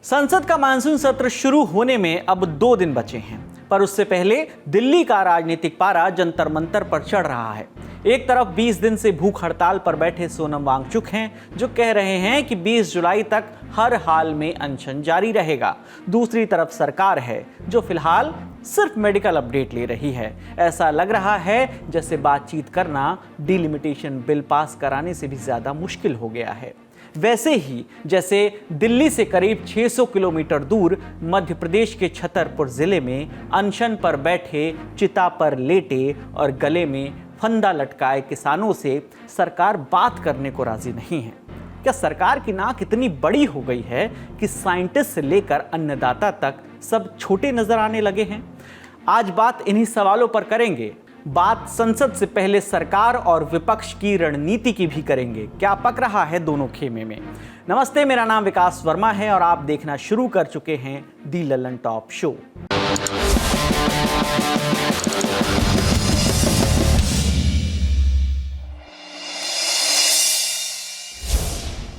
संसद का मानसून सत्र शुरू होने में अब 2 दिन बचे हैं, पर उससे पहले दिल्ली का राजनीतिक पारा जंतर मंतर पर चढ़ रहा है। एक तरफ 20 दिन से भूख हड़ताल पर बैठे सोनम वांगचुक हैं, जो कह रहे हैं कि 20 जुलाई तक हर हाल में अनशन जारी रहेगा। दूसरी तरफ सरकार है, जो फिलहाल सिर्फ मेडिकल अपडेट ले रही है। ऐसा लग रहा है जैसे बातचीत करना डिलिमिटेशन बिल पास कराने से भी ज्यादा मुश्किल हो गया है। वैसे ही जैसे दिल्ली से करीब 600 किलोमीटर दूर मध्य प्रदेश के छतरपुर जिले में अनशन पर बैठे, चिता पर लेटे और गले में फंदा लटकाए किसानों से सरकार बात करने को राजी नहीं है। क्या सरकार की नाक इतनी बड़ी हो गई है कि साइंटिस्ट से लेकर अन्नदाता तक सब छोटे नजर आने लगे हैं? आज बात इन्हीं सवालों पर करेंगे। बात संसद से पहले सरकार और विपक्ष की रणनीति की भी करेंगे। क्या पक रहा है दोनों खेमे में? नमस्ते, मेरा नाम विकास वर्मा है और आप देखना शुरू कर चुके हैं दी ललन टॉप शो।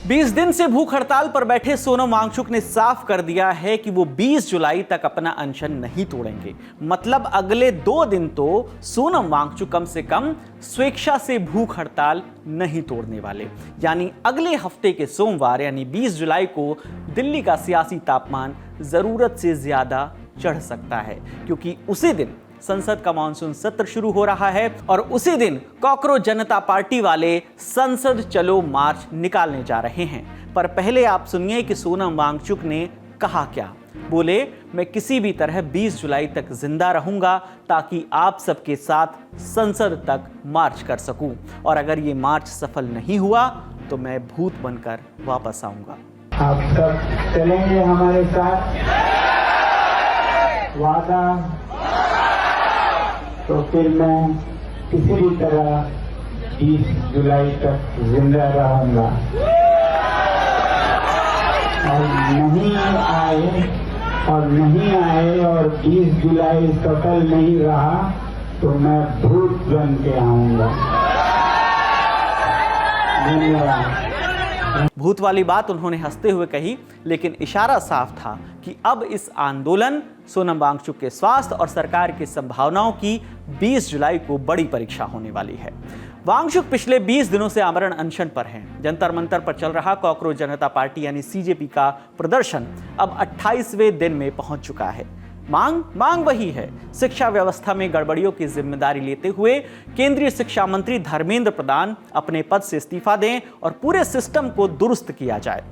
20 दिन से भूख हड़ताल पर बैठे सोनम वांगचुक ने साफ कर दिया है कि वो 20 जुलाई तक अपना अनशन नहीं तोड़ेंगे। मतलब अगले 2 दिन तो सोनम वांगचुक कम से कम स्वेच्छा से भूख हड़ताल नहीं तोड़ने वाले। यानी अगले हफ्ते के सोमवार यानी 20 जुलाई को दिल्ली का सियासी तापमान जरूरत से ज्यादा चढ़ सकता है, क्योंकि उसी दिन संसद का मानसून सत्र शुरू हो रहा है और उसी दिन कॉकरोच जनता पार्टी वाले संसद चलो मार्च निकालने जा रहे हैं। पर पहले आप सुनिए कि सोनम वांगचुक ने कहा क्या। बोले, मैं किसी भी तरह 20 जुलाई तक जिंदा रहूंगा ताकि आप सबके साथ संसद तक मार्च कर सकूं, और अगर ये मार्च सफल नहीं हुआ तो मैं भूत बनकर वापस आऊंगा। आप सब चलेंगे हमारे साथ? वादा? तो फिर मैं किसी भी तरह 20 जुलाई तक जिंदा रहूंगा, और नहीं आए और 20 जुलाई सफल नहीं रहा तो मैं भूत बन के आऊंगा। धन्यवाद। भूत वाली बात उन्होंने हंसते हुए कही, लेकिन इशारा साफ था कि अब इस आंदोलन सोनम वांगचुक के स्वास्थ्य और सरकार की संभावनाओं की 20 जुलाई को बड़ी परीक्षा होने वाली है। वांगचुक पिछले 20 दिनों से आमरण अनशन पर हैं। जंतर मंतर पर चल रहा कॉकरोच जनता पार्टी यानी सीजेपी का प्रदर्शन अब 28वें दिन में पहुंच चुका है। मांग वही है, शिक्षा व्यवस्था में गड़बड़ियों की जिम्मेदारी लेते हुए केंद्रीय शिक्षा मंत्री धर्मेंद्र प्रधान अपने पद से इस्तीफा दें और पूरे सिस्टम को दुरुस्त किया जाए।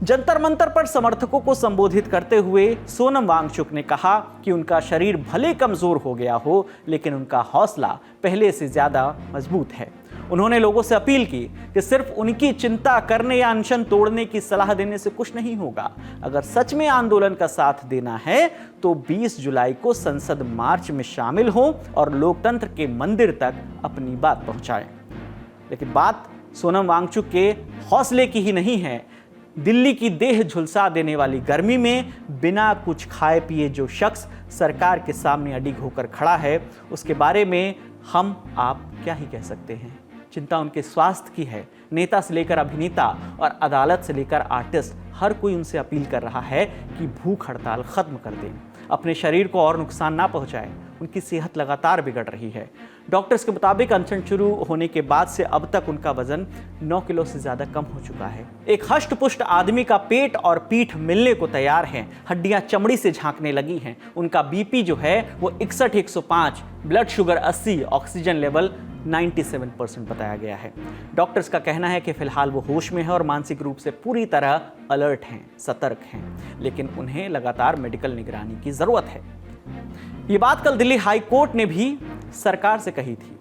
जंतर मंतर पर समर्थकों को संबोधित करते हुए सोनम वांगचुक ने कहा कि उनका शरीर भले कमजोर हो गया हो, लेकिन उनका हौसला पहले से ज्यादा मजबूत है। उन्होंने लोगों से अपील की कि सिर्फ उनकी चिंता करने या अनशन तोड़ने की सलाह देने से कुछ नहीं होगा। अगर सच में आंदोलन का साथ देना है तो 20 जुलाई को संसद मार्च में शामिल हो और लोकतंत्र के मंदिर तक अपनी बात पहुंचाएं। लेकिन बात सोनम वांगचुक के हौसले की ही नहीं है। दिल्ली की देह झुलसा देने वाली गर्मी में बिना कुछ खाए पिए जो शख्स सरकार के सामने अडिग होकर खड़ा है, उसके बारे में हम आप क्या ही कह सकते हैं। चिंता उनके स्वास्थ्य की है। नेता से लेकर अभिनेता और अदालत से लेकर आर्टिस्ट, हर कोई उनसे अपील कर रहा है कि भूख हड़ताल खत्म कर दें, अपने शरीर को और नुकसान ना पहुंचाएं। उनकी सेहत लगातार बिगड़ रही है। डॉक्टर्स के मुताबिक अनशन शुरू होने के बाद से अब तक उनका वजन 9 किलो से ज्यादा कम हो चुका है। एक हष्ट पुष्ट आदमी का पेट और पीठ मिलने को तैयार हैं। हड्डियां चमड़ी से झांकने लगी हैं। उनका बीपी जो है वो 61-105, ब्लड शुगर 80, ऑक्सीजन लेवल 97% बताया गया है। डॉक्टर्स का कहना है कि फिलहाल वो होश में है और मानसिक रूप से पूरी तरह अलर्ट हैं, सतर्क हैं, लेकिन उन्हें लगातार मेडिकल निगरानी की जरूरत है। ये बात कल दिल्ली हाई कोर्ट ने भी सरकार से कही थी।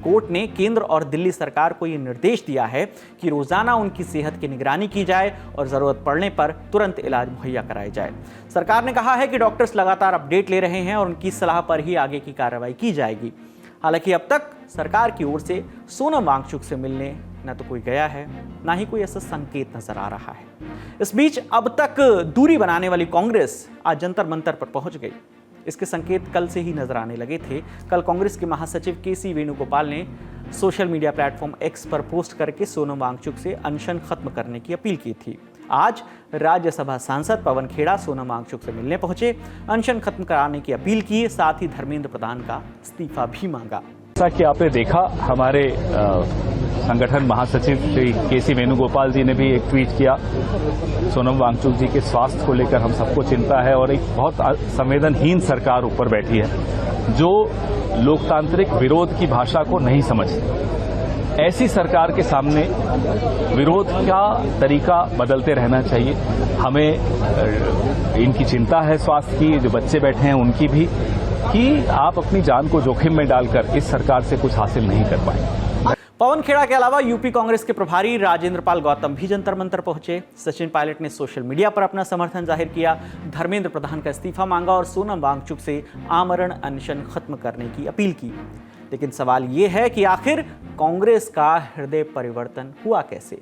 कोर्ट ने केंद्र और दिल्ली सरकार को यह निर्देश दिया है कि रोजाना उनकी सेहत की निगरानी की जाए और जरूरत पड़ने पर तुरंत इलाज मुहैया कराया जाए। सरकार ने कहा है कि डॉक्टर्स लगातार अपडेट ले रहे हैं और उनकी सलाह पर ही आगे की कार्रवाई की जाएगी। हालांकि अब तक सरकार की ओर से सोनम वांगचुक से मिलने न तो कोई गया है, ना ही कोई ऐसा संकेत नजर आ रहा है। इस बीच अब तक दूरी बनाने वाली कांग्रेस आज जंतर मंतर पर पहुंच गई। इसके संकेत कल से ही नजर आने लगे थे। कल कांग्रेस के महासचिव केसी वेणुगोपाल ने सोशल मीडिया प्लेटफॉर्म एक्स पर पोस्ट करके सोनम वांगचुक से अनशन खत्म करने की अपील की थी। आज राज्यसभा सांसद पवन खेड़ा सोनम वांगचुक से मिलने पहुंचे, अनशन खत्म कराने की अपील की, साथ ही धर्मेंद्र प्रधान का इस्तीफा भी मांगा। जैसा कि आपने देखा, हमारे संगठन महासचिव श्री केसी वेणुगोपाल जी ने भी एक ट्वीट किया। सोनम वांगचुक जी के स्वास्थ्य को लेकर हम सबको चिंता है और एक बहुत संवेदनहीन सरकार ऊपर बैठी है जो लोकतांत्रिक विरोध की भाषा को नहीं समझती। ऐसी सरकार के सामने विरोध का तरीका बदलते रहना चाहिए। हमें इनकी चिंता है स्वास्थ्य की, जो बच्चे बैठे हैं उनकी भी, कि आप अपनी जान को जोखिम में डालकर इस सरकार से कुछ हासिल नहीं कर पाएंगे। पवन खेड़ा के अलावा यूपी कांग्रेस के प्रभारी राजेंद्र पाल गौतम भी जंतर मंतर पहुंचे। सचिन पायलट ने सोशल मीडिया पर अपना समर्थन जाहिर किया, धर्मेंद्र प्रधान का इस्तीफा मांगा और सोनम वांगचुक से आमरण अनशन खत्म करने की अपील की। लेकिन सवाल ये है कि आखिर कांग्रेस का हृदय परिवर्तन हुआ कैसे?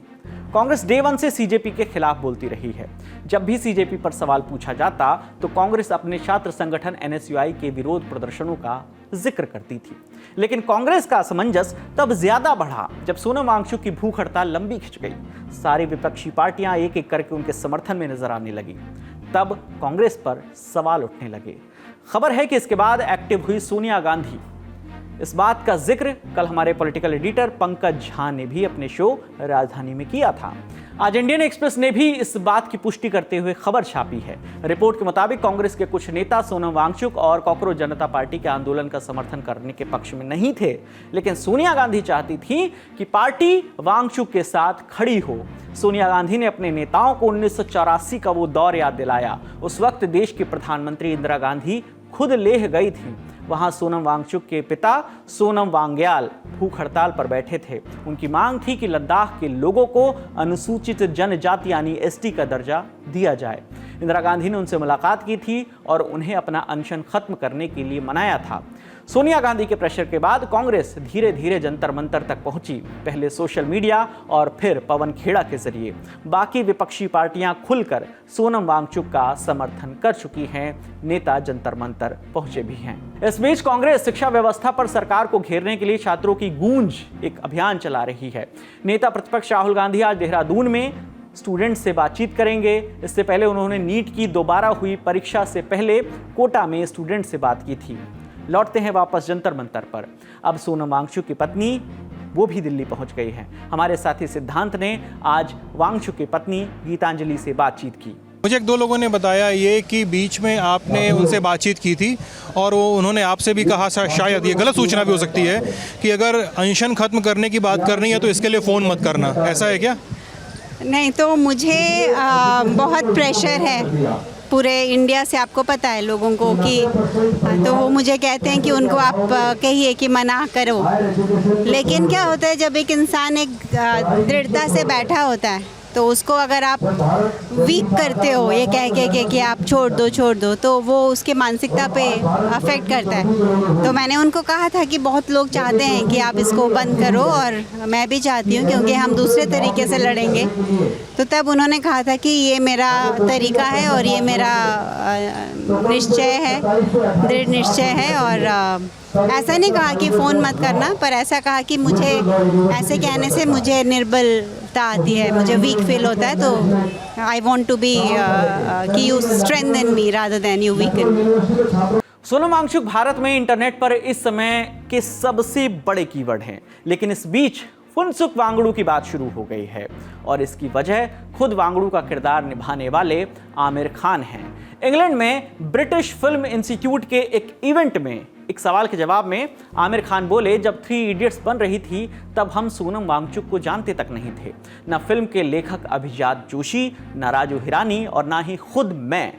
कांग्रेस डे वन से सीजेपी के खिलाफ बोलती रही है। जब भी सीजेपी पर सवाल पूछा जाता तो कांग्रेस अपने छात्र संगठन एनएसयूआई के विरोध प्रदर्शनों का जिक्र करती थी। लेकिन कांग्रेस का असमंजस तब ज्यादा बढ़ा जब सोनम वांगचुक की भूख हड़ताल लंबी खिंच गई। सारी विपक्षी पार्टियां एक एक करके उनके समर्थन में नजर आने लगी। तब कांग्रेस पर सवाल उठने लगे। खबर है कि इसके बाद एक्टिव हुई सोनिया गांधी। इस बात का जिक्र कल हमारे पॉलिटिकल एडिटर पंकज झा ने भी अपने शो राजधानी में किया था। आज इंडियन एक्सप्रेस ने भी इस बात की पुष्टि करते हुए खबर छापी है। रिपोर्ट के मुताबिक कांग्रेस के कुछ नेता सोनम वांगचुक और कॉकरोच जनता पार्टी के आंदोलन का समर्थन करने के पक्ष में नहीं थे, लेकिन सोनिया गांधी चाहती थी कि पार्टी वांगचुक के साथ खड़ी हो। सोनिया गांधी ने अपने नेताओं को 1984 का वो दौर याद दिलाया। उस वक्त देश की प्रधानमंत्री इंदिरा गांधी खुद लेह गई थी। वहां सोनम वांगचुक के पिता सोनम वांग्याल भूख हड़ताल पर बैठे थे। उनकी मांग थी कि लद्दाख के लोगों को अनुसूचित जनजाति यानी एसटी का दर्जा दिया जाए। इंदिरा गांधी ने उनसे मुलाकात की थी और उन्हें अपना अनशन खत्म करने के लिए मनाया था। सोनिया गांधी के प्रेशर के बाद कांग्रेस धीरे धीरे जंतर मंतर तक पहुंची, पहले सोशल मीडिया और फिर पवन खेड़ा के जरिए। बाकी विपक्षी पार्टियां खुलकर सोनम वांगचुक का समर्थन कर चुकी हैं, नेता जंतर मंतर पहुंचे भी हैं। इस बीच कांग्रेस शिक्षा व्यवस्था पर सरकार को घेरने के लिए छात्रों की गूंज एक अभियान चला रही है। नेता प्रतिपक्ष राहुल गांधी आज देहरादून में स्टूडेंट्स से बातचीत करेंगे। इससे पहले उन्होंने नीट की दोबारा हुई परीक्षा से पहले कोटा में स्टूडेंट से बात की थी। लौटते हैं वापस जंतर मंतर पर। अब सोनम वांगचुक की पत्नी वो भी दिल्ली पहुंच गई है। हमारे साथी सिद्धांत ने आज वांगचुक की पत्नी गीतांजलि से बातचीत की। मुझे एक दो लोगों ने बताया ये कि बीच में आपने उनसे बातचीत की थी और वो उन्होंने आपसे भी कहा, शायद ये गलत सूचना भी हो सकती है, कि अगर अनशन खत्म करने की बात करनी है तो इसके लिए फ़ोन मत करना। ऐसा है क्या? नहीं, तो मुझे बहुत प्रेशर है पूरे इंडिया से, आपको पता है लोगों को कि, तो वो मुझे कहते हैं कि उनको आप कहिए कि मना करो। लेकिन क्या होता है, जब एक इंसान एक दृढ़ता से बैठा होता है तो उसको अगर आप वीक करते हो ये कह के कि आप छोड़ दो, तो वो उसके मानसिकता पे अफेक्ट करता है। तो मैंने उनको कहा था कि बहुत लोग चाहते हैं कि आप इसको बंद करो और मैं भी चाहती हूँ, क्योंकि हम दूसरे तरीके से लड़ेंगे। तो तब उन्होंने कहा था कि ये मेरा तरीका है और ये मेरा निश्चय है, दृढ़ निश्चय है। और ऐसा नहीं कहा कि फ़ोन मत करना, पर ऐसा कहा कि मुझे ऐसे कहने से मुझे निर्बलता आती है, मुझे वीक फील होता है, तो आई वांट टू बी कि you strengthen me rather than you weaken. Sonam Wangchuk Bharat में इंटरनेट पर इस समय के सबसे बड़े कीवर्ड हैं, लेकिन इस बीच फुनसुक वांगडू की बात शुरू हो गई है और इसकी वजह खुद वांगडू का किरदार निभाने वाले आमिर खान हैं। इंग्लैंड में ब्रिटिश फिल्म इंस्टीट्यूट के एक इवेंट में एक सवाल के जवाब में आमिर खान बोले, जब 3 इडियट्स बन रही थी तब हम सोनम वांगचुक को जानते तक नहीं थे। न फिल्म के लेखक अभिजात जोशी, न राजू हिरानी और ना ही खुद मैं।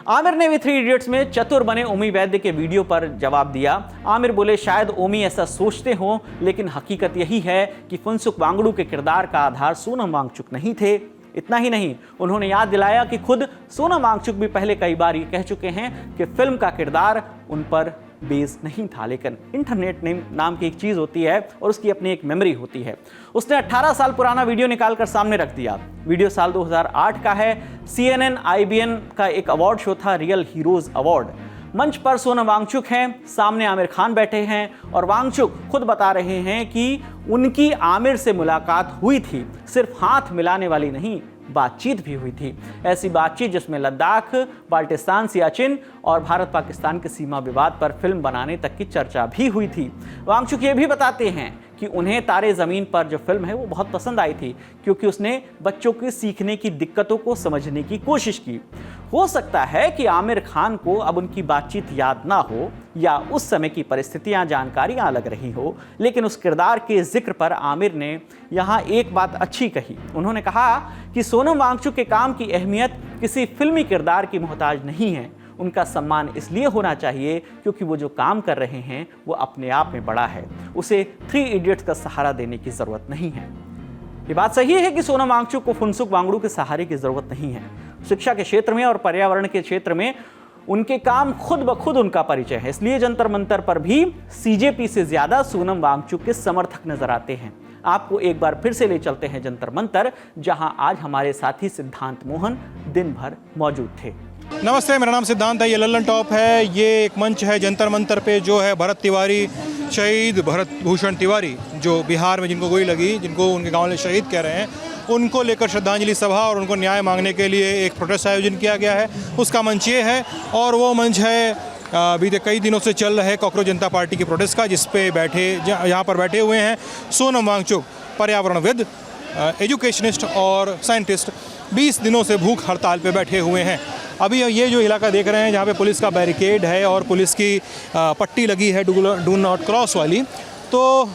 आमिर ने भी 3 इडियट्स में चतुर बने ओमी वैद्य के वीडियो पर जवाब दिया। आमिर बोले, शायद ओमी ऐसा सोचते हो, लेकिन हकीकत यही है कि फुनसुक वांगडू के किरदार का आधार सोनम वांगचुक नहीं थे। इतना ही नहीं, उन्होंने याद दिलाया कि खुद सोनम वांगचुक भी पहले कई बार ये कह चुके हैं कि फिल्म का किरदार उन पर बेस नहीं था, लेकिन इंटरनेट नाम की एक चीज़ होती है और उसकी अपनी एक मेमोरी होती है। उसने 18 साल पुराना वीडियो निकालकर सामने रख दिया। वीडियो साल 2008 का है। CNN IBN का एक अवार्ड शो था, रियल हीरोज अवार्ड। मंच पर सोनम वांगचुक हैं, सामने आमिर खान बैठे हैं और वांगचुक खुद बता रहे हैं कि उनकी आमिर से मुलाकात हुई थी, सिर्फ हाथ मिलाने वाली नहीं, बातचीत भी हुई थी। ऐसी बातचीत जिसमें लद्दाख, बाल्टिस्तान, सियाचिन और भारत पाकिस्तान के सीमा विवाद पर फिल्म बनाने तक की चर्चा भी हुई थी। वांगचुक ये भी बताते हैं कि उन्हें तारे ज़मीन पर जो फिल्म है वो बहुत पसंद आई थी, क्योंकि उसने बच्चों के सीखने की दिक्कतों को समझने की कोशिश की। हो सकता है कि आमिर खान को अब उनकी बातचीत याद ना हो या उस समय की परिस्थितियां, जानकारियां अलग रही हो, लेकिन उस किरदार के जिक्र पर आमिर ने यहाँ एक बात अच्छी कही। उन्होंने कहा कि सोनम वांगचुक के काम की अहमियत किसी फिल्मी किरदार की मोहताज नहीं है। उनका सम्मान इसलिए होना चाहिए क्योंकि वो जो काम कर रहे हैं वो अपने आप में बड़ा है। उसे 3 इडियट्स का सहारा देने की ज़रूरत नहीं है। ये बात सही है कि सोनम वांगचुक को फुनसुक वांगडू के सहारे की ज़रूरत नहीं है। शिक्षा के क्षेत्र में और पर्यावरण के क्षेत्र में उनके काम खुद ब खुद उनका परिचय है। इसलिए जंतर मंतर पर भी सीजेपी से ज़्यादा सोनम वांगचुक के समर्थक नजर आते हैं। आपको एक बार फिर से ले चलते हैं जंतर मंतर, जहां आज हमारे साथी सिद्धांत मोहन दिन भर मौजूद थे। नमस्ते, मेरा नाम सिद्धांत है, ये लल्लन टॉप है। ये एक मंच है जंतर मंतर पे, जो है भरत तिवारी, शहीद भरत भूषण तिवारी, जो बिहार में जिनको गोली लगी, जिनको उनके गांव वाले शहीद कह रहे हैं, उनको लेकर श्रद्धांजलि सभा और उनको न्याय मांगने के लिए एक प्रोटेस्ट आयोजन किया गया है। उसका मंच ये है, और वो मंच है बीते कई दिनों से चल रहे कॉकरोच जनता पार्टी की प्रोटेस्ट का, जिस पे यहाँ पर बैठे हुए हैं सोनम वांगचुक, पर्यावरणविद, एजुकेशनिस्ट और साइंटिस्ट। 20 दिनों से भूख हड़ताल पे बैठे हुए हैं। अभी ये जो इलाका देख रहे हैं, जहाँ पे पुलिस का बैरिकेड है और पुलिस की पट्टी लगी है डू नॉट क्रॉस वाली, तो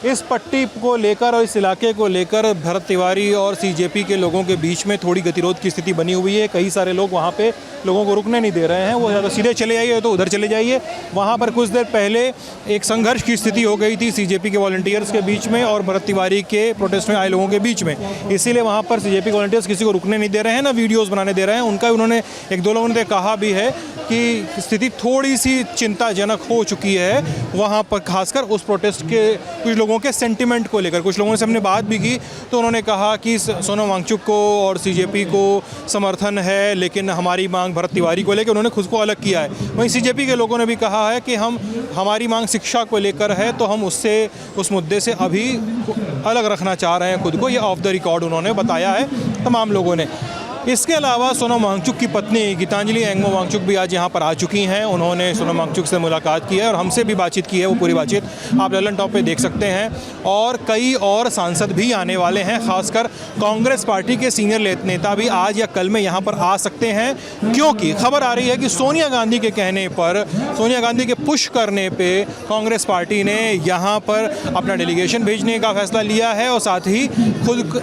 इस पट्टी को लेकर और इस इलाके को लेकर भरत तिवारी और सीजेपी के लोगों के बीच में थोड़ी गतिरोध की स्थिति बनी हुई है। कई सारे लोग वहाँ पे लोगों को रुकने नहीं दे रहे हैं। वो या तो सीधे चले जाइए तो उधर चले जाइए। वहाँ पर कुछ देर पहले एक संघर्ष की स्थिति हो गई थी सीजेपी के वॉलंटियर्स के बीच में और भरत तिवारी के प्रोटेस्ट में आए लोगों के बीच में। इसीलिए वहाँ पर सीजेपी के वॉलंटियर्स किसी को रुकने नहीं दे रहे हैं, ना वीडियोज़ बनाने दे रहे हैं। उनका उन्होंने एक दो लोगों ने कहा भी है कि स्थिति थोड़ी सी चिंताजनक हो चुकी है वहाँ पर, खासकर उस प्रोटेस्ट के कुछ लोगों के सेंटिमेंट को लेकर। कुछ लोगों से हमने बात भी की तो उन्होंने कहा कि सोनम वांगचुक को और सीजेपी को समर्थन है, लेकिन हमारी मांग भरत तिवारी को लेकर उन्होंने खुद को अलग किया है। वहीं सीजेपी के लोगों ने भी कहा है कि हमारी मांग शिक्षा को लेकर है, तो हम उस मुद्दे से अभी अलग रखना चाह रहे हैं खुद को। ये ऑफ द रिकॉर्ड उन्होंने बताया है तमाम लोगों ने। इसके अलावा सोनम वांगचुक की पत्नी गीतांजलि एंगमो वांगचुक भी आज यहाँ पर आ चुकी हैं। उन्होंने सोनम वांगचुक से मुलाकात की है और हमसे भी बातचीत की है। वो पूरी बातचीत आप लल्लन टॉप पे देख सकते हैं। और कई और सांसद भी आने वाले हैं, खासकर कांग्रेस पार्टी के सीनियर नेता भी आज या कल में यहाँ पर आ सकते हैं, क्योंकि खबर आ रही है कि सोनिया गांधी के कहने पर, सोनिया गांधी के पुश करने पर कांग्रेस पार्टी ने यहाँ पर अपना डेलीगेशन भेजने का फैसला लिया है और साथ ही खुद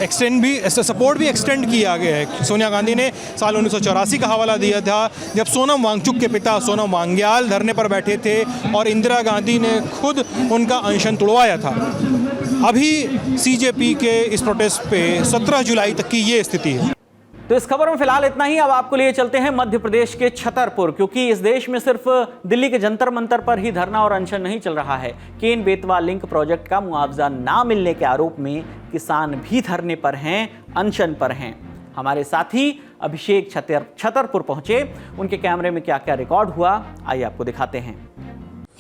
सपोर्ट भी एक्सटेंड किया गया है। सोनिया गांधी ने साल 1984 का हवाला दिया था, जब सोनम वांगचुक के पिता सोनम वांग्याल धरने पर बैठे थे और इंदिरा गांधी ने खुद उनका अनशन तोड़वाया था। अभी सीजेपी के इस प्रोटेस्ट पे 17 जुलाई तक की ये स्थिति है। तो इस खबर में फिलहाल इतना ही। अब आपको लिए चलते हैं मध्य प्रदेश के छतरपुर, क्योंकि इस देश में सिर्फ दिल्ली के जंतर मंतर पर ही धरना और अनशन नहीं चल रहा है। केन बेतवा लिंक प्रोजेक्ट का मुआवजा ना मिलने के आरोप में किसान भी धरने पर हैं, अनशन पर हैं। हमारे साथी अभिषेक छतरपुर पहुंचे, उनके कैमरे में क्या क्या रिकॉर्ड हुआ आइए आपको दिखाते हैं।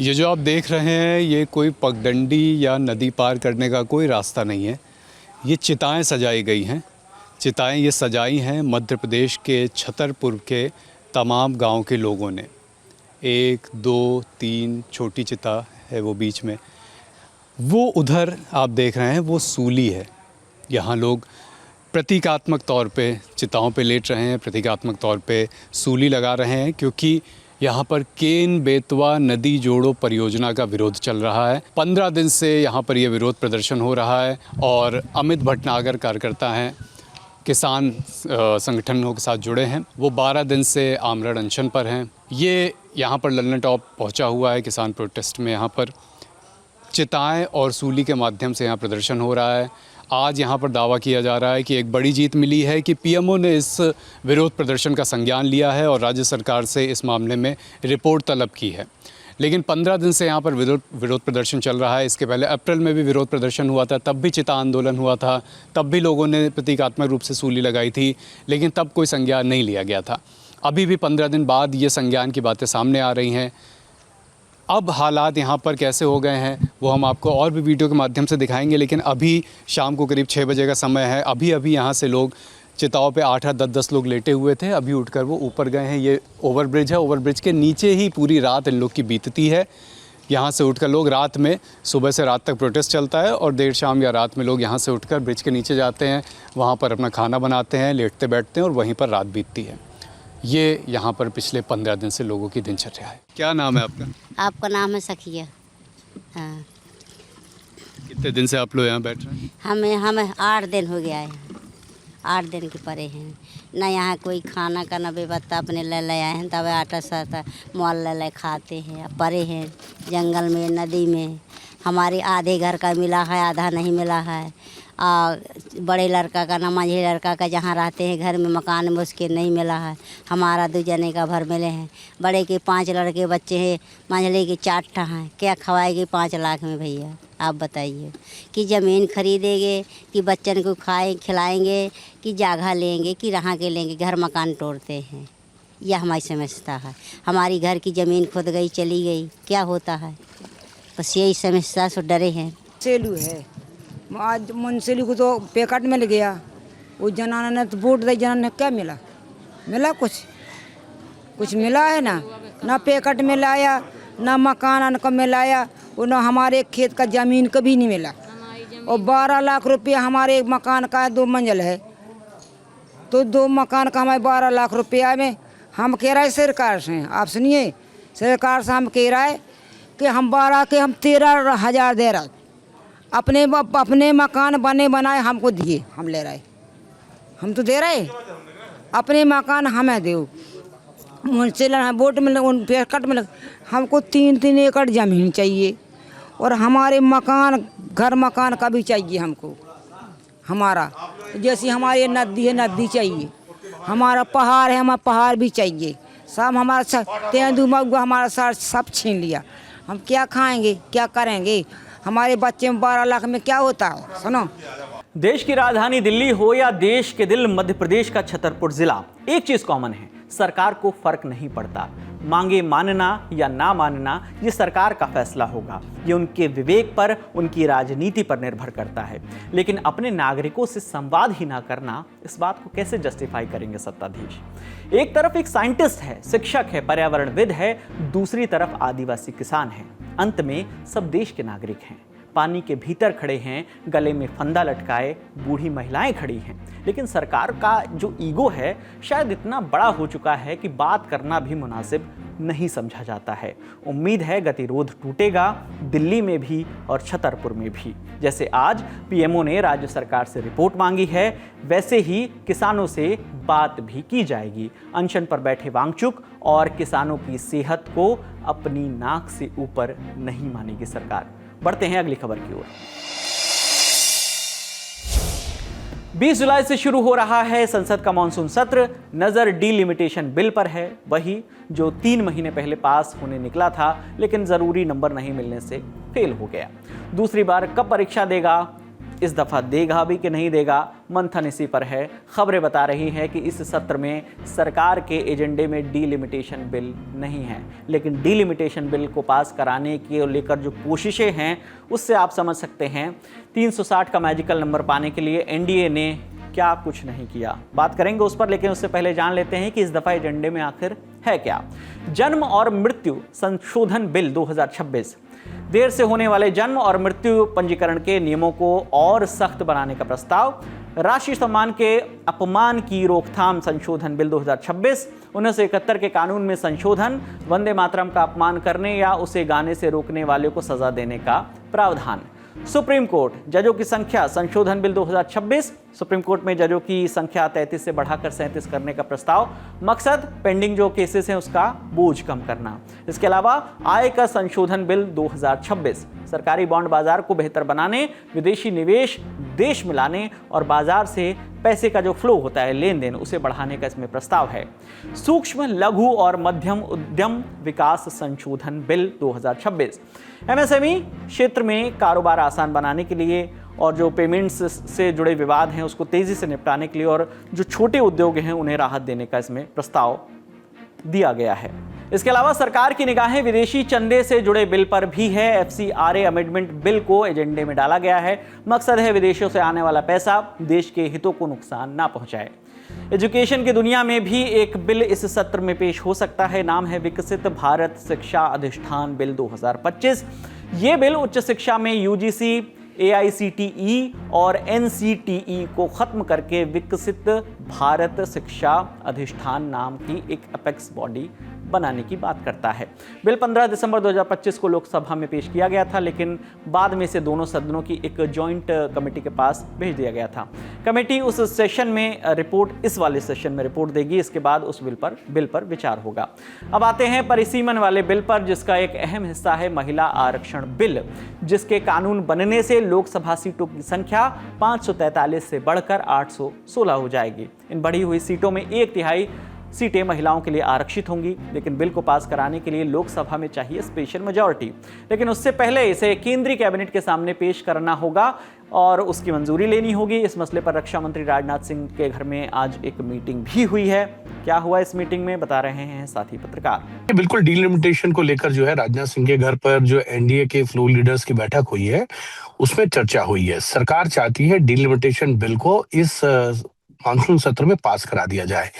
ये जो आप देख रहे हैं, ये कोई पगडंडी या नदी पार करने का कोई रास्ता नहीं है। ये चिताएं सजाई गई हैं। चिताएं ये सजाई हैं मध्य प्रदेश के छतरपुर के तमाम गांव के लोगों ने। 1, 2, 3 छोटी चिता है वो बीच में। वो उधर आप देख रहे हैं वो सूली है। यहाँ लोग प्रतीकात्मक तौर पे चिताओं पे लेट रहे हैं, प्रतीकात्मक तौर पे सूली लगा रहे हैं, क्योंकि यहाँ पर केन बेतवा नदी जोड़ो परियोजना का विरोध चल रहा है। 15 दिन से यहाँ पर यह विरोध प्रदर्शन हो रहा है और अमित भटनागर कार्यकर्ता हैं, किसान संगठनों के साथ जुड़े हैं, वो 12 दिन से आमरण अनशन पर हैं। ये यहाँ पर लल्लन टॉप पहुँचा हुआ है किसान प्रोटेस्ट में। यहाँ पर चिताएँ और सूली के माध्यम से यहाँ प्रदर्शन हो रहा है। आज यहाँ पर दावा किया जा रहा है कि एक बड़ी जीत मिली है कि पीएमओ ने इस विरोध प्रदर्शन का संज्ञान लिया है और राज्य सरकार से इस मामले में रिपोर्ट तलब की है। लेकिन 15 दिन से यहाँ पर विरोध प्रदर्शन चल रहा है। इसके पहले अप्रैल में भी विरोध प्रदर्शन हुआ था, तब भी चिता आंदोलन हुआ था, तब भी लोगों ने प्रतीकात्मक रूप से सूली लगाई थी, लेकिन तब कोई संज्ञान नहीं लिया गया था। अभी भी 15 दिन बाद ये संज्ञान की बातें सामने आ रही हैं। अब हालात यहाँ पर कैसे हो गए हैं वो हम आपको और भी वीडियो के माध्यम से दिखाएंगे, लेकिन अभी शाम को करीब 6 बजे का समय है। अभी यहाँ से लोग चिताओं पे 8-8, 10-10 लोग लेटे हुए थे। अभी उठकर वो ऊपर गए हैं। ये ओवरब्रिज है, ओवरब्रिज के नीचे ही पूरी रात इन लोग की बीतती है। यहाँ से उठकर लोग रात में, सुबह से रात तक प्रोटेस्ट चलता है और देर शाम या रात में लोग यहाँ से उठकर ब्रिज के नीचे जाते हैं, वहाँ पर अपना खाना बनाते हैं, लेटते बैठते हैं और वहीं पर रात बीतती है। ये यहाँ पर पिछले 15 दिन से लोगों की दिनचर्या है। क्या नाम है आपका? आपका नाम है सखिया। हाँ, कितने दिन से आप लोग यहाँ बैठ रहे हैं? हमें 8 दिन हो गया है। 8 दिन के परे हैं ना, यहाँ कोई खाना का ना व्यवस्था, अपने ले आए हैं तब आटा साटा मोल ले खाते हैं। अब परे हैं जंगल में, नदी में। हमारे आधे घर का मिला है, आधा नहीं मिला है। बड़े लड़का का ना, माझे लड़का का जहाँ रहते हैं घर में मकान में, उसके नहीं मिला है। हमारा 2 जने का भर मिले हैं। बड़े के 5 लड़के बच्चे हैं, मंझले के 4 ठा हैं। क्या खवाएगी 5 लाख में भैया, आप बताइए कि ज़मीन खरीदेंगे कि बच्चन को खिलाएंगे कि जगह लेंगे कि रहाँ के लेंगे, घर मकान तोड़ते हैं। यह हमारी समस्या है। हमारी घर की ज़मीन खुद गई, चली गई, क्या होता है, बस यही समस्या से डरे हैं। सेलू है, आज मुंसली को तो पैकेट मिल गया। वो जनाना ने तो वोट दे, जनाना ने क्या मिला कुछ मिला है ना पैकेट मिलाया, ना मकान का मिलाया, और ना हमारे खेत का ज़मीन कभी नहीं मिला। और 12 लाख रुपया हमारे मकान का 2 मंजिल है, तो 2 मकान का हमारे 12 लाख रुपया में हम कह रहे हैं सरकार से, आप सुनिए, सरकार से हम कह रहा है कि हम 12 के हम 13,000 दे रहा, अपने मकान बनाए हमको दिए, हम ले रहे, हम तो दे रहे, अपने मकान हमें दो। मुझसे वोट में उन पैकेट में हमको 3-3 एकड़ ज़मीन चाहिए, और हमारे घर मकान का भी चाहिए हमको। हमारा जैसे हमारी नदी है, नदी चाहिए, हमारा पहाड़ है, हमारा पहाड़ भी चाहिए। सब हमारा तेंदुआ हमारा सब छीन लिया। हम क्या खाएंगे, क्या करेंगे? हमारे बच्चे में 12 लाख में क्या होता है? सुनो, देश की राजधानी दिल्ली हो या देश के दिल मध्य प्रदेश का छतरपुर जिला, एक चीज कॉमन है, सरकार को फर्क नहीं पड़ता। मांगे मानना या ना मानना ये सरकार का फैसला होगा, ये उनके विवेक पर, उनकी राजनीति पर निर्भर करता है। लेकिन अपने नागरिकों से संवाद ही ना करना, इस बात को कैसे जस्टिफाई करेंगे सत्ताधीश? एक तरफ एक साइंटिस्ट है, शिक्षक है, पर्यावरणविद है, दूसरी तरफ आदिवासी किसान है, अंत में सब देश के नागरिक हैं। पानी के भीतर खड़े हैं, गले में फंदा लटकाए बूढ़ी महिलाएं खड़ी हैं। लेकिन सरकार का जो ईगो है शायद इतना बड़ा हो चुका है कि बात करना भी मुनासिब नहीं समझा जाता है। उम्मीद है गतिरोध टूटेगा, दिल्ली में भी और छतरपुर में भी। जैसे आज पीएमओ ने राज्य सरकार से रिपोर्ट मांगी है, वैसे ही किसानों से बात भी की जाएगी। अनशन पर बैठे वांगचुक और किसानों की सेहत को अपनी नाक से ऊपर नहीं मानेगी सरकार। बढ़ते हैं अगली खबर की ओर। 20 जुलाई से शुरू हो रहा है संसद का मानसून सत्र। नजर डीलिमिटेशन बिल पर है, वही जो 3 महीने पहले पास होने निकला था, लेकिन जरूरी नंबर नहीं मिलने से फेल हो गया। दूसरी बार कब परीक्षा देगा, इस दफा देगा भी कि नहीं देगा, मंथन इसी पर है। खबरें बता रही हैं कि इस सत्र में सरकार के एजेंडे में डीलिमिटेशन बिल नहीं है, लेकिन डीलिमिटेशन बिल को पास कराने के लेकर जो कोशिशें हैं उससे आप समझ सकते हैं 360 का मैजिकल नंबर पाने के लिए एनडीए ने क्या कुछ नहीं किया। बात करेंगे उस पर, लेकिन उससे पहले जान लेते हैं कि इस दफा एजेंडे में आखिर है क्या। जन्म और मृत्यु संशोधन बिल 2026, देर से होने वाले जन्म और मृत्यु पंजीकरण के नियमों को और सख्त बनाने का प्रस्ताव। राष्ट्रीय सम्मान के अपमान की रोकथाम संशोधन बिल 2026, 1971 के कानून में संशोधन, वंदे मातरम का अपमान करने या उसे गाने से रोकने वाले को सजा देने का प्रावधान। सुप्रीम कोर्ट जजों की संख्या संशोधन बिल 2026, सुप्रीम कोर्ट में जजों की संख्या 33 से बढ़ाकर 37 करने का प्रस्ताव। मकसद पेंडिंग जो केसेस हैं उसका बोझ कम करना। इसके अलावा आय का संशोधन बिल 2026, सरकारी बॉन्ड बाजार को बेहतर बनाने, विदेशी निवेश देश में लाने और बाजार से पैसे का जो फ्लो होता है, लेन देन, उसे बढ़ाने का इसमें प्रस्ताव है। सूक्ष्म लघु और मध्यम उद्यम विकास संशोधन बिल 2026, एमएसएमई क्षेत्र में कारोबार आसान बनाने के लिए और जो पेमेंट्स से जुड़े विवाद हैं उसको तेजी से निपटाने के लिए और जो छोटे उद्योग हैं उन्हें राहत देने का इसमें प्रस्ताव दिया गया है। इसके अलावा सरकार की निगाहें विदेशी चंदे से जुड़े बिल पर भी है। एफसीआरए अमेंडमेंट बिल को एजेंडे में डाला गया है। मकसद है विदेशों से आने वाला पैसा देश के हितों को नुकसान ना पहुंचाए। एजुकेशन की दुनिया में भी एक बिल इस सत्र में पेश हो सकता है। नाम है विकसित भारत शिक्षा अधिष्ठान बिल 2025। ये बिल उच्च शिक्षा में यूजीसी, AICTE और NCTE को खत्म करके विकसित भारत शिक्षा अधिष्ठान नाम की एक अपेक्स बॉडी बनाने की बात करता है। बिल 15 दिसंबर 2025 को लोकसभा में पेश किया गया था, लेकिन बाद में इसे दोनों सदनों की एक जॉइंट कमेटी के पास भेज दिया गया था। कमेटी उस सेशन में रिपोर्ट, इस वाले सेशन में रिपोर्ट देगी। इसके बाद उस बिल पर विचार होगा। अब आते हैं परिसीमन वाले बिल पर, जिसका एक अहम हिस्सा है महिला आरक्षण बिल, जिसके कानून बनने से लोकसभा सीटों की संख्या 543 से बढ़कर 816 हो जाएगी। इन बढ़ी हुई सीटों में 1/3 सीटें महिलाओं के लिए आरक्षित होंगी, लेकिन बिल को पास कराने के लिए लोकसभा में चाहिए स्पेशल मेजॉरिटी। लेकिन उससे पहले इसे केंद्रीय कैबिनेट के सामने पेश करना होगा और उसकी मंजूरी लेनी होगी। इस मसले पर रक्षा मंत्री राजनाथ सिंह के घर में आज एक मीटिंग भी हुई है। क्या हुआ इस मीटिंग में, बता रहे हैं साथी पत्रकार। बिल्कुल डीलिमिटेशन को लेकर जो है राजनाथ सिंह के घर पर जो एनडीए के फ्लोर लीडर्स की बैठक हुई है, उसमें चर्चा हुई है। सरकार चाहती है डीलिमिटेशन बिल को इस मानसून सत्र में पास करा दिया जाए,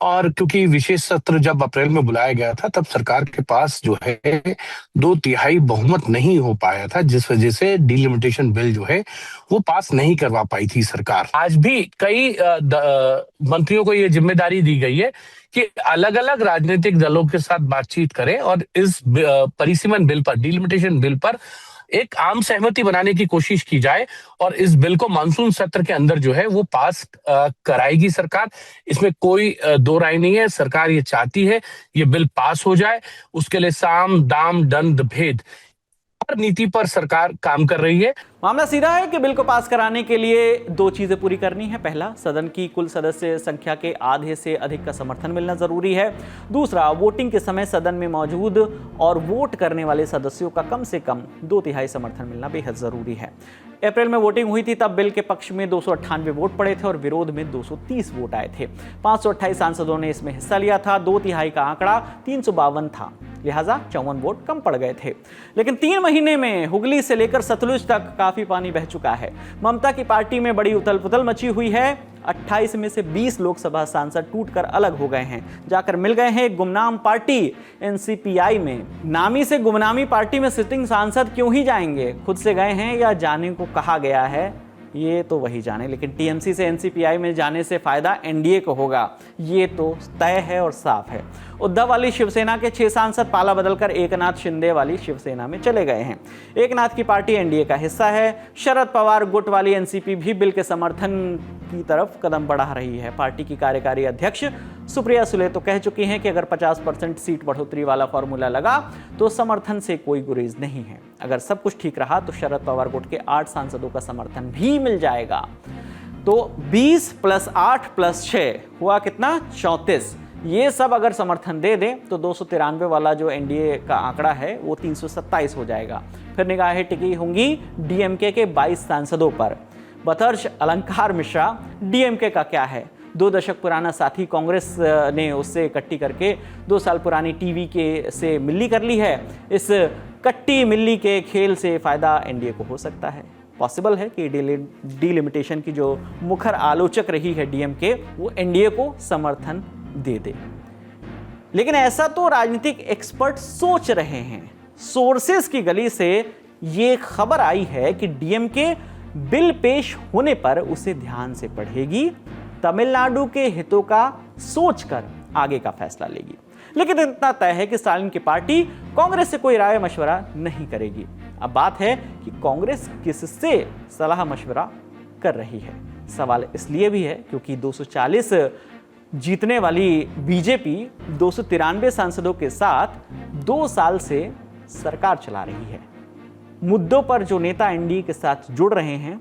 और क्योंकि विशेष सत्र जब अप्रैल में बुलाया गया था, तब सरकार के पास जो है 2/3 बहुमत नहीं हो पाया था, जिस वजह से डीलिमिटेशन बिल जो है वो पास नहीं करवा पाई थी सरकार। आज भी कई मंत्रियों को ये जिम्मेदारी दी गई है कि अलग अलग राजनीतिक दलों के साथ बातचीत करें और इस परिसीमन बिल पर, डीलिमिटेशन बिल पर एक आम सहमति बनाने की कोशिश की जाए और इस बिल को मानसून सत्र के अंदर जो है वो पास कराएगी सरकार। इसमें कोई दो राय नहीं है। सरकार ये चाहती है ये बिल पास हो जाए। उसके लिए साम, दाम, दंड, भेद हर नीति पर सरकार काम कर रही है। मामला सीधा है कि बिल को पास कराने के लिए 2 चीजें पूरी करनी है। पहला, सदन की कुल सदस्य संख्या के आधे से अधिक का समर्थन मिलना जरूरी है। दूसरा, वोटिंग के समय सदन में मौजूद और वोट करने वाले सदस्यों का कम से कम 2/3 समर्थन मिलना बेहद जरूरी है। अप्रैल में वोटिंग हुई थी, तब बिल के पक्ष में 298 वोट पड़े थे और विरोध में 230 वोट आए थे। 528 सांसदों ने इसमें हिस्सा लिया था। 2/3 का आंकड़ा 352 था, लिहाजा 54 वोट कम पड़ गए थे। लेकिन 3 महीने में हुगली से लेकर सतलुज तक काफी पानी बह चुका है। ममता की पार्टी में बड़ी उथल पुथल मची हुई है। 28 में से 20 लोकसभा सांसद टूटकर अलग हो गए हैं, जाकर मिल गए हैं एक गुमनाम पार्टी NCPI में। नामी से गुमनामी पार्टी में सिटिंग सांसद क्यों ही जाएंगे? खुद से गए हैं या जाने को कहा गया है, ये तो वही जाने। लेकिन TMC से NCPI में जाने से फायदा NDA को होगा, ये तो तय है और साफ है। उद्धव वाली शिवसेना के 6 सांसद पाला बदलकर एकनाथ शिंदे वाली शिवसेना में चले गए हैं। एकनाथ की पार्टी NDA का हिस्सा है। शरद पवार गुट वाली NCP भी बिल के समर्थन की तरफ कदम बढ़ा रही है। पार्टी की कार्यकारी अध्यक्ष सुप्रिया सुले तो कह चुकी हैं कि अगर 50% सीट बढ़ोतरी वाला फॉर्मूला लगा तो समर्थन से कोई गुरेज नहीं है। अगर सब कुछ ठीक रहा तो शरद पवार गुट के 8 सांसदों का समर्थन भी मिल जाएगा। तो 20 + 8 + 6 हुआ कितना? 34। ये सब अगर समर्थन दे दें तो 293 वाला जो NDA का आंकड़ा है वो 327 हो जाएगा। फिर निगाहें टिकी होंगी DMK के 22 सांसदों पर। बतर्ज अलंकार मिश्रा, DMK का क्या है? 2 दशक पुराना साथी कांग्रेस ने उससे इकट्ठी करके 2 साल पुरानी टीवी के से मिल्ली कर ली है। इस कट्टी मिल्ली के खेल से फायदा NDA को हो सकता है। पॉसिबल है कि डीलिमिटेशन की जो मुखर आलोचक रही है DMK, वो NDA को समर्थन दे दे। लेकिन ऐसा तो राजनीतिक एक्सपर्ट सोच रहे हैं। सोर्सेस की गली से ये खबर आई है कि DMK बिल पेश होने पर उसे ध्यान से पढ़ेगी, तमिलनाडु के हितों का सोचकर आगे का फैसला लेगी। लेकिन इतना तय है कि स्टालिन की पार्टी कांग्रेस से कोई राय मशवरा नहीं करेगी। अब बात है कि कांग्रेस किससे सलाह मशवरा कर रही है। सवाल इसलिए भी है क्योंकि 240 जीतने वाली बीजेपी 293 सांसदों के साथ 2 साल से सरकार चला रही है। मुद्दों पर जो नेता NDA के साथ जुड़ रहे हैं,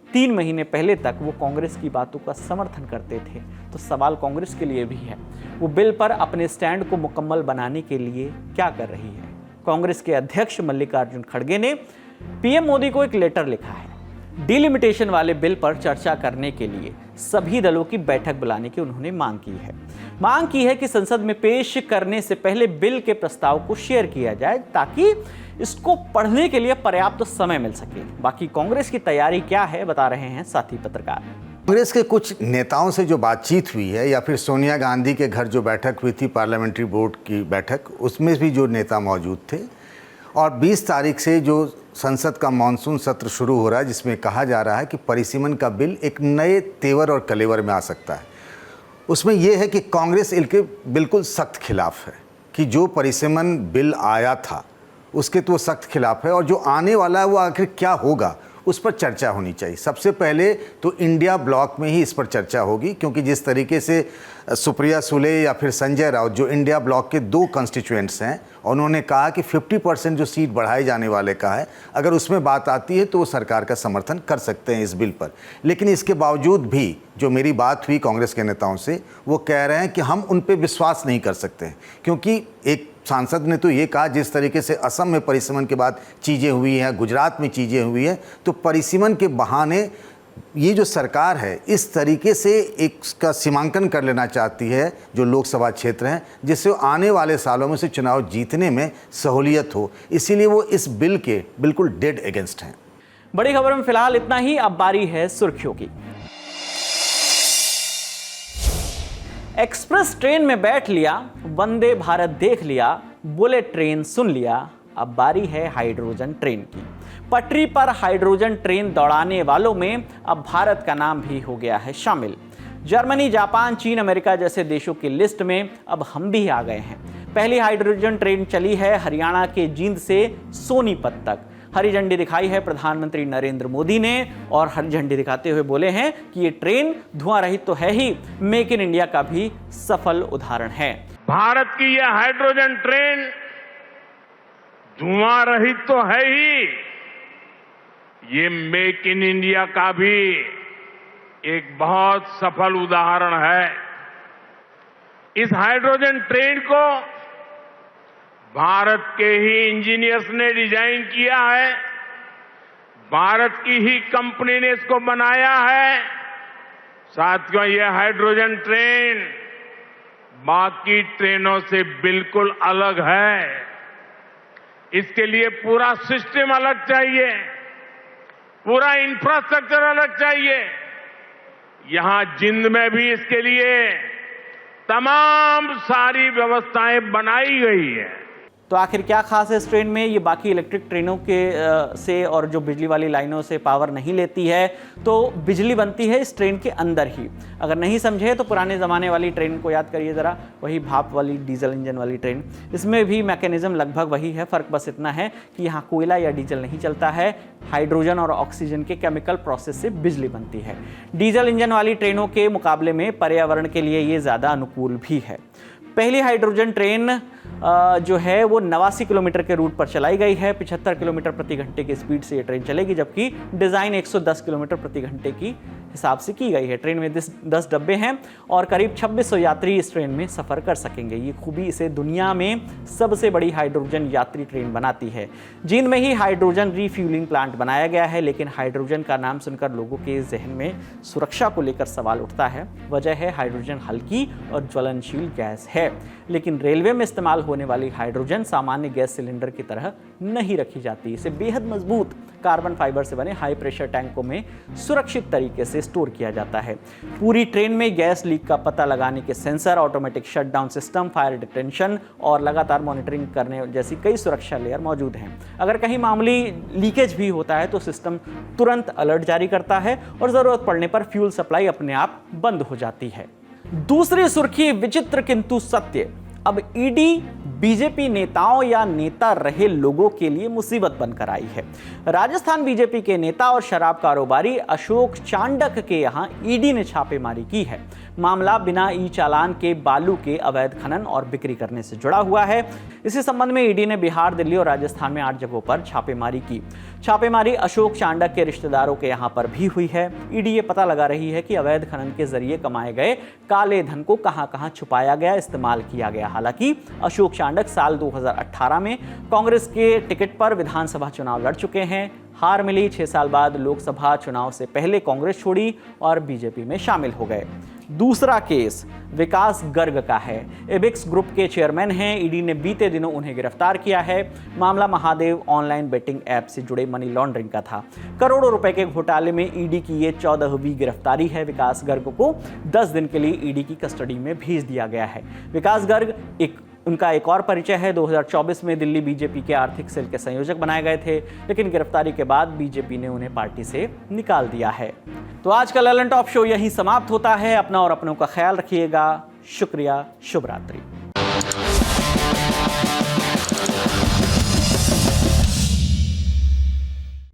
3 महीने पहले तक वो कांग्रेस की बातों का समर्थन करते थे। तो सवाल कांग्रेस के लिए भी है, वो बिल पर अपने स्टैंड को मुकम्मल बनाने के लिए क्या कर रही है। कांग्रेस के अध्यक्ष मल्लिकार्जुन खड़गे ने PM मोदी को एक लेटर लिखा है। डीलिमिटेशन वाले बिल पर चर्चा करने के लिए सभी दलों की बैठक बुलाने की उन्होंने मांग की है कि संसद में पेश करने से पहले बिल के प्रस्ताव को शेयर किया जाए ताकि इसको पढ़ने के लिए पर्याप्त समय मिल सके। बाकी कांग्रेस की तैयारी क्या है, बता रहे हैं साथी पत्रकार। कांग्रेस के कुछ नेताओं से जो बातचीत हुई है या फिर सोनिया गांधी के घर जो बैठक हुई थी पार्लियामेंट्री बोर्ड की बैठक, उसमें भी जो नेता मौजूद थे, और 20 तारीख से जो संसद का मानसून सत्र शुरू हो रहा है जिसमें कहा जा रहा है कि परिसीमन का बिल एक नए तेवर और कलेवर में आ सकता है, उसमें यह है कि कांग्रेस इनके बिल्कुल सख्त खिलाफ है कि जो परिसीमन बिल आया था उसके तो वो सख्त खिलाफ है, और जो आने वाला है वो आखिर क्या होगा उस पर चर्चा होनी चाहिए। सबसे पहले तो इंडिया ब्लॉक में ही इस पर चर्चा होगी, क्योंकि जिस तरीके से सुप्रिया सुले या फिर संजय राउत जो इंडिया ब्लॉक के 2 कंस्टिट्यूएंट्स हैं, उन्होंने कहा कि 50% जो सीट बढ़ाए जाने वाले का है, अगर उसमें बात आती है तो वो सरकार का समर्थन कर सकते हैं इस बिल पर। लेकिन इसके बावजूद भी जो मेरी बात हुई कांग्रेस के नेताओं से, वो कह रहे हैं कि हम उन पर विश्वास नहीं कर सकते हैं, क्योंकि एक सांसद ने तो ये कहा जिस तरीके से असम में परिसीमन के बाद चीज़ें हुई हैं, गुजरात में चीज़ें हुई हैं, तो परिसीमन के बहाने ये जो सरकार है इस तरीके से एक का सीमांकन कर लेना चाहती है जो लोकसभा क्षेत्र हैं, जिससे आने वाले सालों में से चुनाव जीतने में सहूलियत हो। इसीलिए वो इस बिल के बिल्कुल डेड अगेंस्ट हैं। बड़ी खबर में फिलहाल इतना ही। अब बारी है सुर्खियों की। एक्सप्रेस ट्रेन में बैठ लिया, वंदे भारत देख लिया, बुलेट ट्रेन सुन लिया, अब बारी है हाइड्रोजन ट्रेन की। पटरी पर हाइड्रोजन ट्रेन दौड़ाने वालों में अब भारत का नाम भी हो गया है शामिल। जर्मनी, जापान, चीन, अमेरिका जैसे देशों की लिस्ट में अब हम भी आ गए हैं। पहली हाइड्रोजन ट्रेन चली है हरियाणा के जींद से सोनीपत तक। हरी झंडी दिखाई है प्रधानमंत्री नरेंद्र मोदी ने, और हरी झंडी दिखाते हुए बोले हैं कि ये ट्रेन धुआं रहित तो है ही, मेक इन इंडिया का भी सफल उदाहरण है। भारत की यह हाइड्रोजन ट्रेन धुआं रहित तो है ही, ये मेक इन इंडिया का भी एक बहुत सफल उदाहरण है। इस हाइड्रोजन ट्रेन को भारत के ही इंजीनियर्स ने डिजाइन किया है, भारत की ही कंपनी ने इसको बनाया है। साथियों, यह हाइड्रोजन ट्रेन बाकी ट्रेनों से बिल्कुल अलग है। इसके लिए पूरा सिस्टम अलग चाहिए, पूरा इंफ्रास्ट्रक्चर अलग चाहिए। यहां जिंद में भी इसके लिए तमाम सारी व्यवस्थाएं बनाई गई है। तो आखिर क्या खास है इस ट्रेन में? ये बाकी इलेक्ट्रिक ट्रेनों के से और जो बिजली वाली लाइनों से पावर नहीं लेती है, तो बिजली बनती है इस ट्रेन के अंदर ही। अगर नहीं समझे तो पुराने ज़माने वाली ट्रेन को याद करिए ज़रा, वही भाप वाली डीजल इंजन वाली ट्रेन। इसमें भी मैकेनिज्म लगभग वही है, फ़र्क बस इतना है कि यहाँ कोयला या डीजल नहीं चलता है, हाइड्रोजन और ऑक्सीजन के केमिकल प्रोसेस से बिजली बनती है। डीजल इंजन वाली ट्रेनों के मुकाबले में पर्यावरण के लिए ये ज़्यादा अनुकूल भी है। पहली हाइड्रोजन ट्रेन जो है वो 89 किलोमीटर के रूट पर चलाई गई है। 75 किलोमीटर प्रति घंटे की स्पीड से ये ट्रेन चलेगी, जबकि डिज़ाइन 110 किलोमीटर प्रति घंटे की हिसाब से की गई है। ट्रेन में 10 डब्बे हैं और करीब 2600 यात्री इस ट्रेन में सफ़र कर सकेंगे। ये खूबी इसे दुनिया में सबसे बड़ी हाइड्रोजन यात्री ट्रेन बनाती है। जींद में ही हाइड्रोजन रिफ्यूलिंग प्लांट बनाया गया है, लेकिन हाइड्रोजन का नाम सुनकर लोगों के जहन में सुरक्षा को लेकर सवाल उठता है। वजह है हाइड्रोजन हल्की और ज्वलनशील गैस है, लेकिन रेलवे में इस्तेमाल होने वाली हाइड्रोजन सामान्य गैस सिलेंडर की तरह नहीं रखी जाती। इसे बेहद मजबूत कार्बन फाइबर से बने हाई प्रेशर टैंकों में सुरक्षित तरीके से स्टोर किया जाता है। पूरी ट्रेन में गैस लीक का पता लगाने के sensor, automatic shutdown system, fire detention और लगातार मॉनिटरिंग करने जैसी कई सुरक्षा लेयर मौजूद हैं। अगर कहीं मामूली लीकेज भी होता है तो सिस्टम तुरंत अलर्ट जारी करता है और ज़रूरत पड़ने पर फ्यूल सप्लाई अपने आप बंद हो जाती है। दूसरी सुर्खी विचित्र किंतु सत्य। अब ईडी बीजेपी नेताओं या नेता रहे लोगों के लिए मुसीबत बनकर आई है। राजस्थान बीजेपी के नेता और शराब कारोबारी अशोक चांडक के यहां ईडी ने छापेमारी की है। मामला बिना ई चालान के बालू के अवैध खनन और बिक्री करने से जुड़ा हुआ है। इसी संबंध में ईडी ने बिहार, दिल्ली और राजस्थान में 8 जगहों पर छापेमारी की। छापेमारी अशोक चांडक के रिश्तेदारों के यहां पर भी हुई है। ईडी ये पता लगा रही है कि अवैध खनन के जरिए कमाए गए काले धन को कहां-कहां छुपाया गया, इस्तेमाल किया गया। हालांकि अशोक चांडक साल 2018 में कांग्रेस के टिकट पर विधानसभा चुनाव लड़ चुके हैं। हार मिली, 6 साल बाद लोकसभा चुनाव से पहले कांग्रेस छोड़ी और बीजेपी में शामिल हो गए। दूसरा केस विकास गर्ग का है। एबिक्स ग्रुप के चेयरमैन हैं। ईडी ने बीते दिनों उन्हें गिरफ्तार किया है। मामला महादेव ऑनलाइन बेटिंग ऐप से जुड़े मनी लॉन्ड्रिंग का था। करोड़ों रुपए के घोटाले में ईडी की ये 14वीं गिरफ्तारी है। विकास गर्ग को 10 दिन के लिए ईडी की कस्टडी में भेज दिया गया है। विकास गर्ग उनका एक और परिचय है। 2024 में दिल्ली बीजेपी के आर्थिक सेल के संयोजक बनाए गए थे, लेकिन गिरफ्तारी के बाद बीजेपी ने उन्हें पार्टी से निकाल दिया है। तो आज का ललन टॉप शो यहीं समाप्त होता है। अपना और अपनों का ख्याल रखिएगा। शुक्रिया। शुभ रात्रि।